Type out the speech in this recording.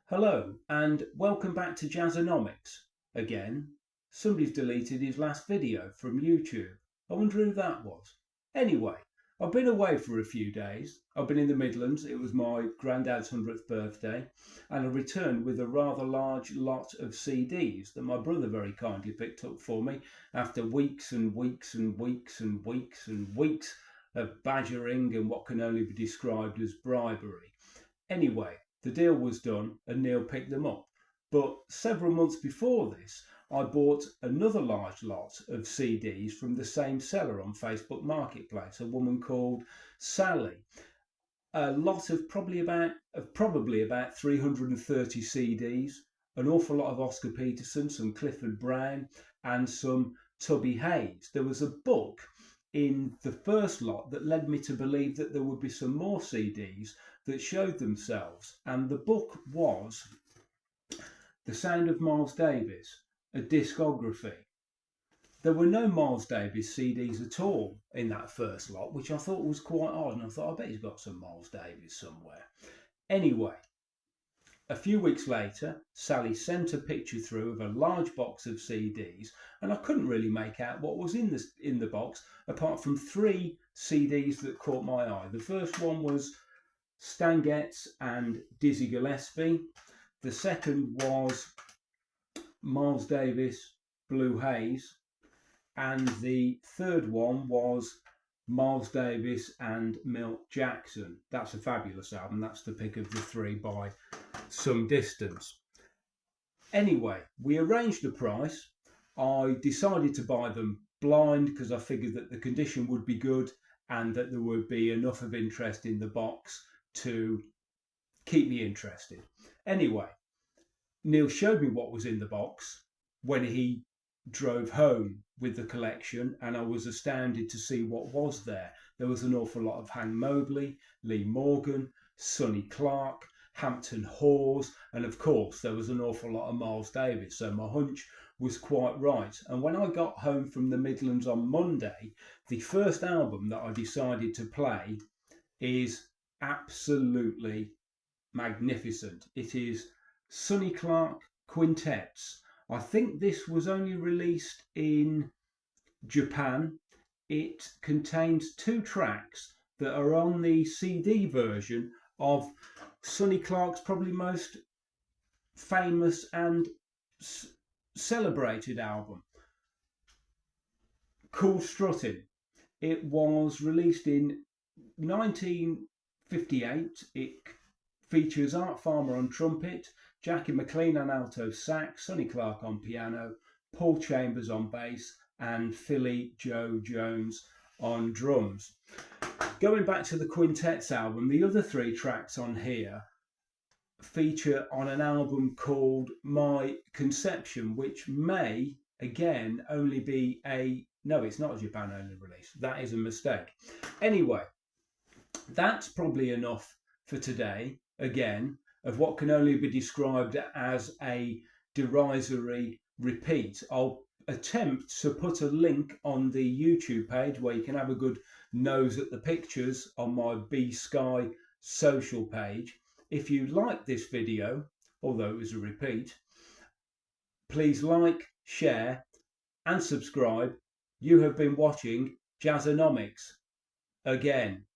Hello and welcome back to Jazzonomics. Again, somebody's deleted his last video from YouTube. I wonder who that was. Anyway, I've been away for a few days. I've been in the Midlands. It was my granddad's 100th birthday, and I returned with a rather large lot of CDs that my brother very kindly picked up for me after weeks and weeks and weeks and weeks and weeks of badgering and what can only be described as bribery. Anyway, the deal was done and Neil picked them up. But several months before this, I bought another large lot of CDs from the same seller on Facebook Marketplace, a woman called Sally. A lot of probably about 330 CDs, an awful lot of Oscar Peterson, some Clifford Brown, and some Tubby Haze. There was a book in the first lot that led me to believe that there would be some more CDs that showed themselves, and the book was The Sound of Miles Davis, a discography. There were no Miles Davis CDs at all in that first lot, which I thought was quite odd, and I thought, I bet he's got some Miles Davis somewhere. Anyway, a few weeks later, Sally sent a picture through of a large box of CDs, and I couldn't really make out what was in the box, apart from three CDs that caught my eye. The first one was Stan Getz and Dizzy Gillespie. The second was Miles Davis, Blue Haze. And the third one was Miles Davis and Milt Jackson. That's a fabulous album. That's the pick of the three by some distance. Anyway, we arranged a price. I decided to buy them blind because I figured that the condition would be good and that there would be enough of interest in the box to keep me interested. Anyway, Neil showed me what was in the box when he drove home with the collection, and I was astounded to see what was there. There was an awful lot of Hank Mobley, Lee Morgan, Sonny Clark, Hampton Hawes, and of course there was an awful lot of Miles Davis, so my hunch was quite right. And when I got home from the Midlands on Monday, the first album that I decided to play is absolutely magnificent. It is Sonny Clark Quintets. I think this was only released in Japan. It contains two tracks that are on the CD version of Sonny Clark's probably most famous and celebrated album, called Struttin. It was released in 1958. It features Art Farmer on trumpet, Jackie McLean on alto sax, Sonny Clark on piano, Paul Chambers on bass, and Philly Joe Jones on drums. Going back to the Quintets album, the other three tracks on here feature on an album called My Conception, which may, again, only be no, it's not a Japan only release. That is a mistake. Anyway, that's probably enough for today, again, of what can only be described as a derisory repeat. I'll attempt to put a link on the YouTube page where you can have a good nose at the pictures on my bsky social page. If you like this video, although it was a repeat, please like, share and subscribe. You have been watching Jazzonomics again.